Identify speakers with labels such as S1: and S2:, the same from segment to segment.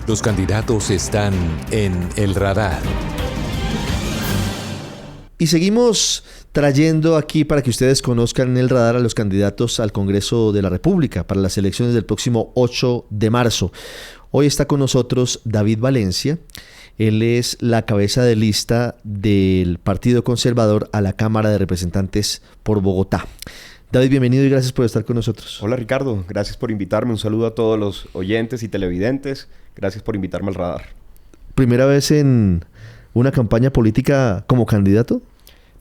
S1: Los candidatos están en el radar.
S2: Y seguimos trayendo aquí para que ustedes conozcan en el radar a los candidatos al Congreso de la República para las elecciones del próximo 8 de marzo. Hoy está con nosotros David Valencia. Él es la cabeza de lista del Partido Conservador a la Cámara de Representantes por Bogotá. David, bienvenido y gracias por estar con nosotros.
S3: Hola Ricardo, gracias por invitarme. Un saludo a todos los oyentes y televidentes. Gracias por invitarme al radar.
S2: ¿Primera vez en una campaña política como candidato?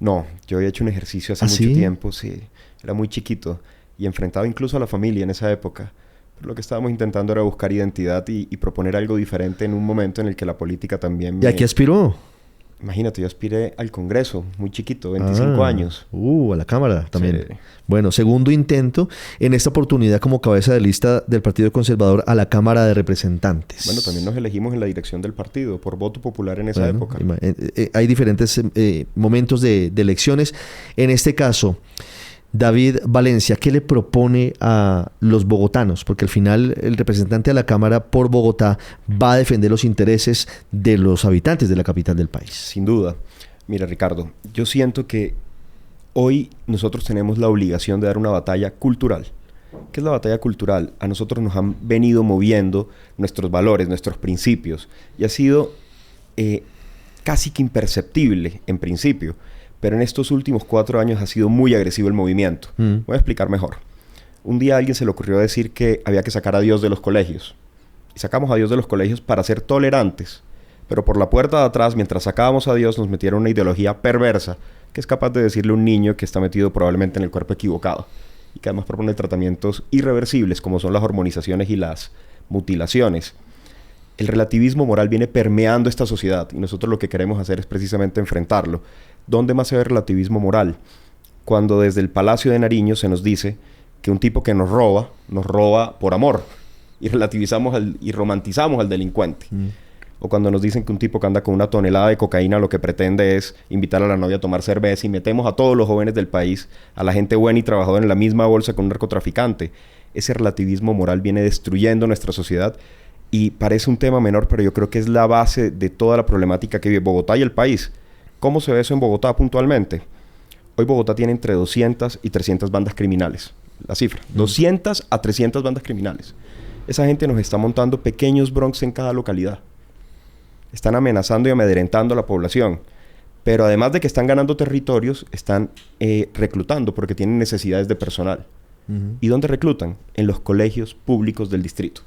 S3: No, yo había hecho un ejercicio hace mucho tiempo, sí. Era muy chiquito y enfrentaba incluso a la familia en esa época. Pero lo que estábamos intentando era buscar identidad y proponer algo diferente en un momento en el que la política también...
S2: ¿Y a qué aspiró?
S3: Imagínate, yo aspiré al Congreso, muy chiquito, 25 años.
S2: A la Cámara también.
S3: Sí.
S2: Bueno, segundo intento, en esta oportunidad como cabeza de lista del Partido Conservador a la Cámara de Representantes.
S3: Bueno, también nos elegimos en la dirección del partido, por voto popular en esa época.
S2: Hay diferentes momentos de elecciones. En este caso, David Valencia, ¿qué le propone a los bogotanos? Porque al final el representante a la Cámara por Bogotá va a defender los intereses de los habitantes de la capital del país.
S3: Sin duda. Mira, Ricardo, yo siento que hoy nosotros tenemos la obligación de dar una batalla cultural. ¿Qué es la batalla cultural? A nosotros nos han venido moviendo nuestros valores, nuestros principios, y ha sido casi que imperceptible en principio. Pero en estos últimos 4 años ha sido muy agresivo el movimiento. Voy a explicar mejor. Un día a alguien se le ocurrió decir que había que sacar a Dios de los colegios. Y sacamos a Dios de los colegios para ser tolerantes. Pero por la puerta de atrás, mientras sacábamos a Dios, nos metieron una ideología perversa que es capaz de decirle a un niño que está metido probablemente en el cuerpo equivocado. Y que además propone tratamientos irreversibles como son las hormonizaciones y las mutilaciones. El relativismo moral viene permeando esta sociedad y nosotros lo que queremos hacer es precisamente enfrentarlo. ¿Dónde más se ve relativismo moral? Cuando desde el Palacio de Nariño se nos dice que un tipo que nos roba por amor y relativizamos y romantizamos al delincuente. O cuando nos dicen que un tipo que anda con una tonelada de cocaína lo que pretende es invitar a la novia a tomar cerveza y metemos a todos los jóvenes del país, a la gente buena y trabajadora en la misma bolsa con un narcotraficante. Ese relativismo moral viene destruyendo nuestra sociedad y parece un tema menor, pero yo creo que es la base de toda la problemática que vive Bogotá y el país. ¿Cómo se ve eso en Bogotá puntualmente? Hoy Bogotá tiene entre 200 y 300 bandas criminales. La cifra, 200 a 300 bandas criminales. Esa gente nos está montando pequeños Bronx en cada localidad. Están amenazando y amedrentando a la población. Pero además de que están ganando territorios, están reclutando porque tienen necesidades de personal. ¿Y dónde reclutan? En los colegios públicos del distrito.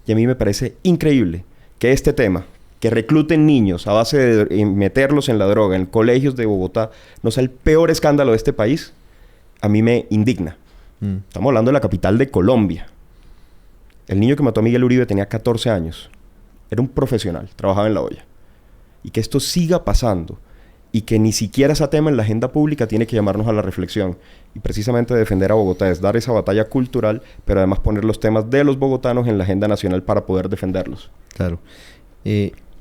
S3: Y a mí me parece increíble que este tema, que recluten niños a base de meterlos en la droga en colegios de Bogotá, no sea el peor escándalo de este país, a mí me indigna. Estamos hablando de la capital de Colombia. El niño que mató a Miguel Uribe tenía 14 años. Era un profesional, trabajaba en La Olla. Y que esto siga pasando y que ni siquiera ese tema en la agenda pública tiene que llamarnos a la reflexión. Y precisamente defender a Bogotá es dar esa batalla cultural, pero además poner los temas de los bogotanos en la agenda nacional para poder defenderlos.
S2: Claro.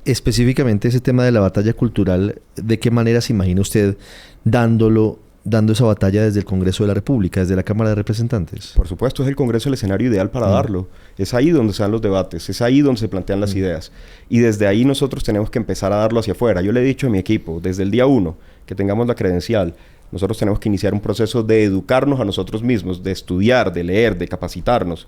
S2: Específicamente ese tema de la batalla cultural, ¿de qué manera se imagina usted dando esa batalla desde el Congreso de la República, desde la Cámara de Representantes?
S3: Por supuesto, es el Congreso el escenario ideal para darlo. Es ahí donde se dan los debates, es ahí donde se plantean las ideas. Y desde ahí nosotros tenemos que empezar a darlo hacia afuera. Yo le he dicho a mi equipo, desde el día 1, que tengamos la credencial, nosotros tenemos que iniciar un proceso de educarnos a nosotros mismos, de estudiar, de leer, de capacitarnos,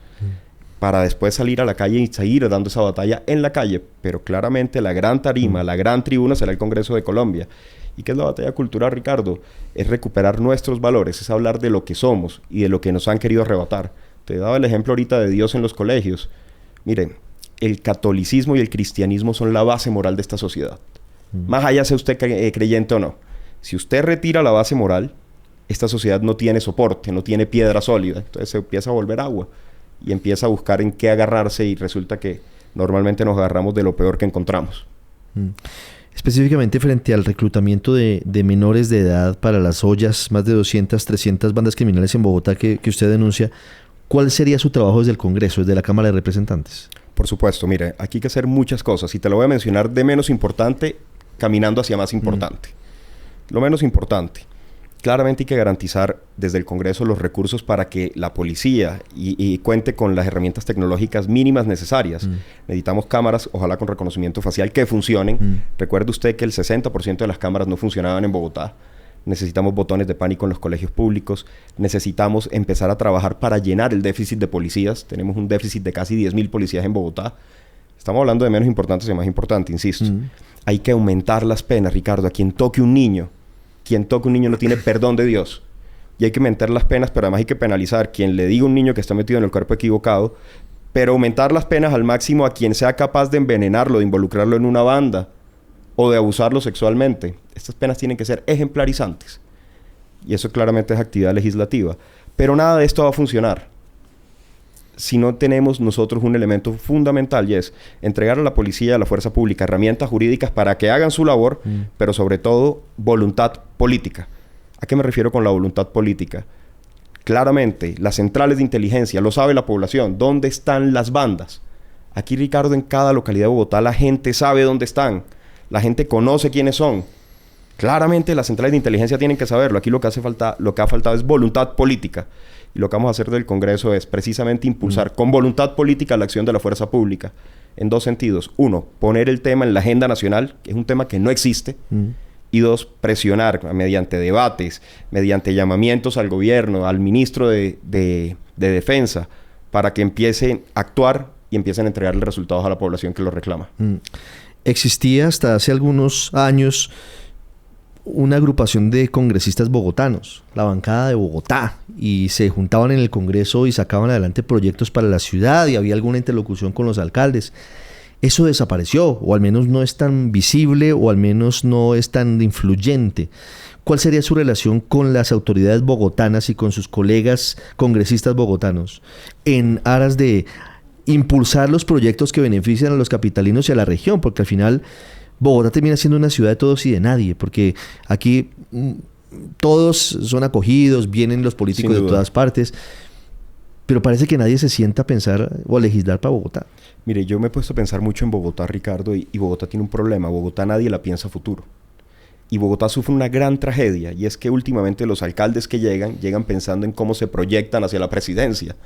S3: para después salir a la calle y seguir dando esa batalla en la calle. Pero claramente la gran tarima, la gran tribuna será el Congreso de Colombia. ¿Y qué es la batalla cultural, Ricardo? Es recuperar nuestros valores, es hablar de lo que somos y de lo que nos han querido arrebatar. Te daba el ejemplo ahorita de Dios en los colegios. Miren, el catolicismo y el cristianismo son la base moral de esta sociedad. Más allá sea usted creyente o no. Si usted retira la base moral, esta sociedad no tiene soporte, no tiene piedra sólida. Entonces se empieza a volver agua y empieza a buscar en qué agarrarse y resulta que normalmente nos agarramos de lo peor que encontramos.
S2: Específicamente frente al reclutamiento de menores de edad para las ollas, más de 200, 300 bandas criminales en Bogotá que usted denuncia, ¿cuál sería su trabajo desde el Congreso, desde la Cámara de Representantes?
S3: Por supuesto, mire, aquí hay que hacer muchas cosas y te lo voy a mencionar de menos importante caminando hacia más importante. Lo menos importante. Claramente hay que garantizar desde el Congreso los recursos para que la policía y cuente con las herramientas tecnológicas mínimas necesarias. Necesitamos cámaras, ojalá con reconocimiento facial, que funcionen. Recuerde usted que el 60% de las cámaras no funcionaban en Bogotá. Necesitamos botones de pánico en los colegios públicos. Necesitamos empezar a trabajar para llenar el déficit de policías. Tenemos un déficit de casi 10.000 policías en Bogotá. Estamos hablando de menos importantes y más importante, insisto. Hay que aumentar las penas, Ricardo. A quien toque un niño no tiene perdón de Dios. Y hay que aumentar las penas, pero además hay que penalizar quien le diga a un niño que está metido en el cuerpo equivocado, pero aumentar las penas al máximo a quien sea capaz de envenenarlo, de involucrarlo en una banda o de abusarlo sexualmente. Estas penas tienen que ser ejemplarizantes. Y eso claramente es actividad legislativa. Pero nada de esto va a funcionar si no tenemos nosotros un elemento fundamental, y es entregar a la policía, a la fuerza pública, herramientas jurídicas para que hagan su labor, pero sobre todo voluntad política. ¿A qué me refiero con la voluntad política? Claramente, las centrales de inteligencia, lo sabe la población, ¿dónde están las bandas? Aquí, Ricardo, en cada localidad de Bogotá, la gente sabe dónde están. La gente conoce quiénes son. Claramente, las centrales de inteligencia tienen que saberlo. Aquí lo que ha faltado es voluntad política. Y lo que vamos a hacer del Congreso es precisamente impulsar con voluntad política la acción de la fuerza pública. En dos sentidos. Uno, poner el tema en la agenda nacional, que es un tema que no existe. Y dos, presionar mediante debates, mediante llamamientos al gobierno, al ministro de Defensa, para que empiecen a actuar y empiecen a entregarle resultados a la población que lo reclama.
S2: Existía hasta hace algunos años una agrupación de congresistas bogotanos, la bancada de Bogotá, y se juntaban en el Congreso y sacaban adelante proyectos para la ciudad y había alguna interlocución con los alcaldes. Eso desapareció, o al menos no es tan visible, o al menos no es tan influyente. ¿Cuál sería su relación con las autoridades bogotanas y con sus colegas congresistas bogotanos en aras de impulsar los proyectos que benefician a los capitalinos y a la región? Porque al final Bogotá termina siendo una ciudad de todos y de nadie, porque aquí todos son acogidos, vienen los políticos de todas partes, pero parece que nadie se sienta a pensar o a legislar para Bogotá.
S3: Mire, yo me he puesto a pensar mucho en Bogotá, Ricardo, y Bogotá tiene un problema. Bogotá nadie la piensa futuro. Y Bogotá sufre una gran tragedia, y es que últimamente los alcaldes que llegan pensando en cómo se proyectan hacia la presidencia.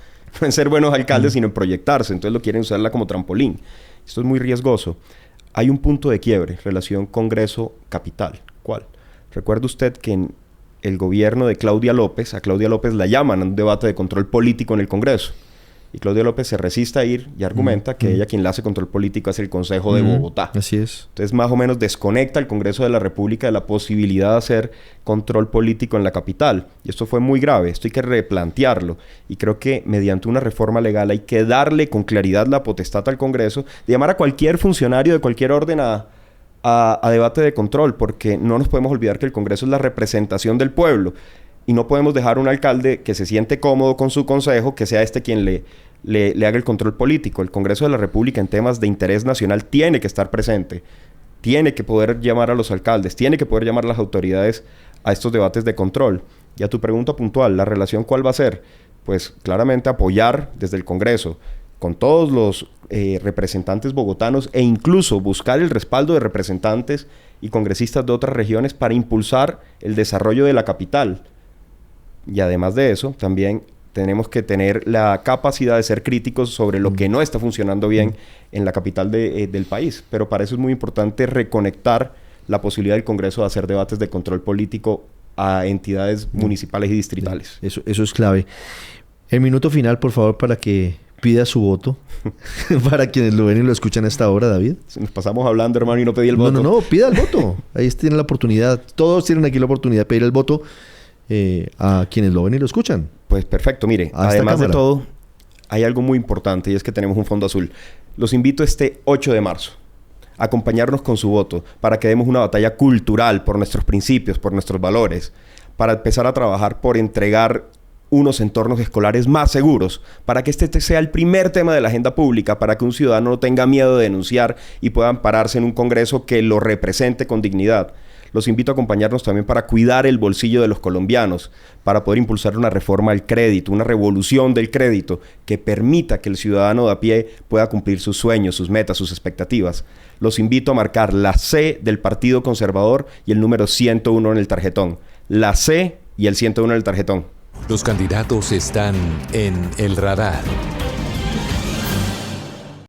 S3: No en ser buenos alcaldes, sino en proyectarse. Entonces lo quieren usarla como trampolín. Esto es muy riesgoso. Hay un punto de quiebre, relación Congreso-Capital. ¿Cuál? Recuerde usted que en el gobierno de Claudia López, a Claudia López la llaman a un debate de control político en el Congreso. Y Claudia López se resiste a ir y argumenta que ella quien le hace control político es el Consejo de Bogotá.
S2: Así es.
S3: Entonces más o menos desconecta al Congreso de la República de la posibilidad de hacer control político en la capital. Y esto fue muy grave. Esto hay que replantearlo. Y creo que mediante una reforma legal hay que darle con claridad la potestad al Congreso de llamar a cualquier funcionario de cualquier orden a debate de control, porque no nos podemos olvidar que el Congreso es la representación del pueblo. Y no podemos dejar a un alcalde que se siente cómodo con su consejo, que sea este quien le haga el control político. El Congreso de la República en temas de interés nacional tiene que estar presente. Tiene que poder llamar a los alcaldes, tiene que poder llamar a las autoridades a estos debates de control. Y a tu pregunta puntual, ¿la relación cuál va a ser? Pues claramente apoyar desde el Congreso con todos los representantes bogotanos e incluso buscar el respaldo de representantes y congresistas de otras regiones para impulsar el desarrollo de la capital. Y además de eso, también tenemos que tener la capacidad de ser críticos sobre lo que no está funcionando bien en la capital del país. Pero para eso es muy importante reconectar la posibilidad del Congreso de hacer debates de control político a entidades municipales y distritales.
S2: Eso es clave. El minuto final, por favor, para que pida su voto. Para quienes lo ven y lo escuchan a esta hora, David.
S3: Nos pasamos hablando, hermano, y no pedí el voto.
S2: No, pida el voto. Ahí tienen la oportunidad. Todos tienen aquí la oportunidad de pedir el voto a quienes lo ven y lo escuchan.
S3: Pues perfecto. Mire, además de todo, hay algo muy importante y es que tenemos un fondo azul. Los invito este 8 de marzo a acompañarnos con su voto para que demos una batalla cultural por nuestros principios, por nuestros valores, para empezar a trabajar por entregar unos entornos escolares más seguros, para que este sea el primer tema de la agenda pública, para que un ciudadano no tenga miedo de denunciar y pueda ampararse en un Congreso que lo represente con dignidad. Los invito a acompañarnos también para cuidar el bolsillo de los colombianos, para poder impulsar una reforma al crédito, una revolución del crédito que permita que el ciudadano de a pie pueda cumplir sus sueños, sus metas, sus expectativas. Los invito a marcar la C del Partido Conservador y el número 101 en el tarjetón. La C y el 101 en el tarjetón.
S1: Los candidatos están en el radar.